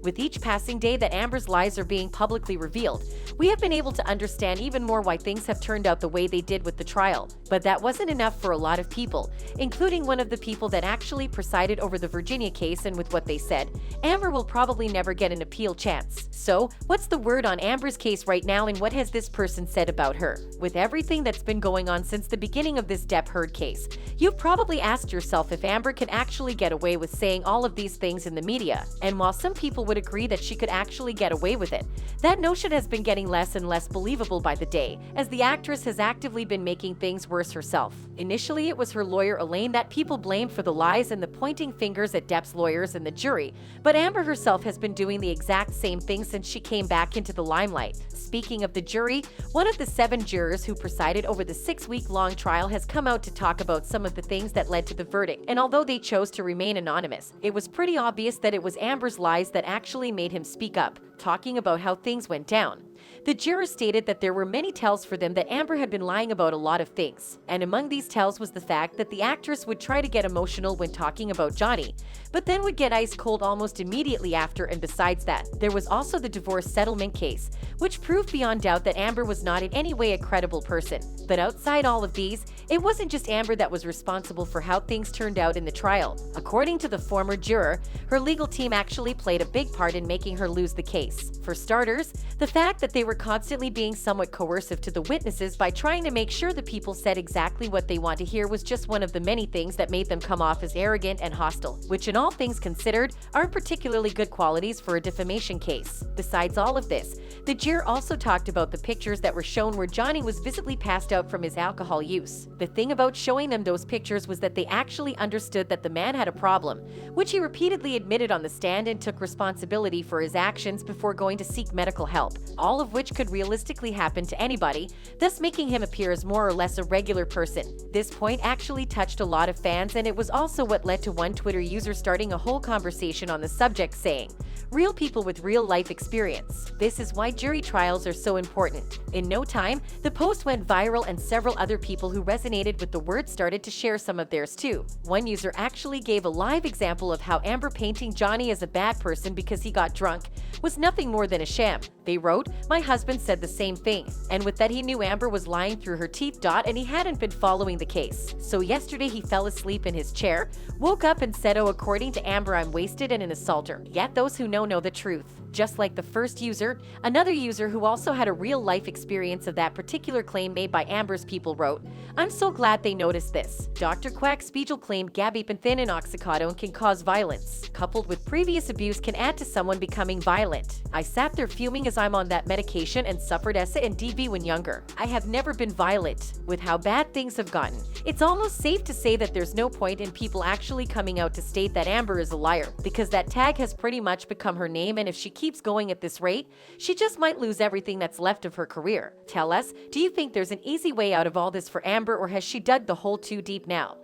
With each passing day that Amber's lies are being publicly revealed, we have been able to understand even more why things have turned out the way they did with the trial. But that wasn't enough for a lot of people, including one of the people that actually presided over the Virginia case, and with what they said, Amber will probably never get an appeal chance. So, what's the word on Amber's case right now, and what has this person said about her? With everything that's been going on since the beginning of this Depp Heard case, you've probably asked yourself if Amber can actually get away with saying all of these things in the media. And while some people would agree that she could actually get away with it, that notion has been getting less and less believable by the day, as the actress has actively been making things worse herself. Initially, it was her lawyer Elaine that people blamed for the lies and the pointing fingers at Depp's lawyers and the jury, but Amber herself has been doing the exact same thing since she came back into the limelight. Speaking of the jury, one of the 7 jurors who presided over the 6-week-long trial has come out to talk about some of the things that led to the verdict, and although they chose to remain anonymous, it was pretty obvious that it was Amber's lies that actually made him speak up, talking about how things went down. The jurors stated that there were many tells for them that Amber had been lying about a lot of things, and among these tells was the fact that the actress would try to get emotional when talking about Johnny, but then would get ice cold almost immediately after. And besides that, there was also the divorce settlement case, which proved beyond doubt that Amber was not in any way a credible person. But outside all of these, it wasn't just Amber that was responsible for how things turned out in the trial. According to the former juror, her legal team actually played a big part in making her lose the case. For starters, the fact that they were constantly being somewhat coercive to the witnesses by trying to make sure the people said exactly what they want to hear was just one of the many things that made them come off as arrogant and hostile, which in all things considered aren't particularly good qualities for a defamation case. Besides all of this, the juror also talked about the pictures that were shown where Johnny was visibly passed out from his alcohol use. The thing about showing them those pictures was that they actually understood that the man had a problem, which he repeatedly admitted on the stand and took responsibility for his actions before going to seek medical help, all of which could realistically happen to anybody, thus making him appear as more or less a regular person. This point actually touched a lot of fans, and it was also what led to one Twitter user starting a whole conversation on the subject, saying, "Real people with real-life experience. This is why jury trials are so important." In no time, the post went viral, and several other people who resonated with the words started to share some of theirs too. One user actually gave a live example of how Amber painting Johnny as a bad person because he got drunk was nothing more than a sham. They wrote, "My husband said the same thing, and with that he knew Amber was lying through her teeth, and he hadn't been following the case. So yesterday he fell asleep in his chair, woke up and said, oh, according to Amber, I'm wasted and an assaulter. Yet those who know the truth." Just like the first user, another user who also had a real-life experience of that particular claim made by Amber's people wrote, "I'm so glad they noticed this. Dr. Quack Spiegel claimed gabapentin and oxycodone can cause violence. Coupled with previous abuse can add to someone becoming violent. I sat there fuming as I'm on that medication and suffered SA and DV when younger. I have never been violent. With how bad things have gotten, it's almost safe to say that there's no point in people actually coming out to state that Amber is a liar, because that tag has pretty much become her name, and if she keeps going at this rate, she just might lose everything that's left of her career. Tell us, do you think there's an easy way out of all this for Amber, or has she dug the hole too deep now?"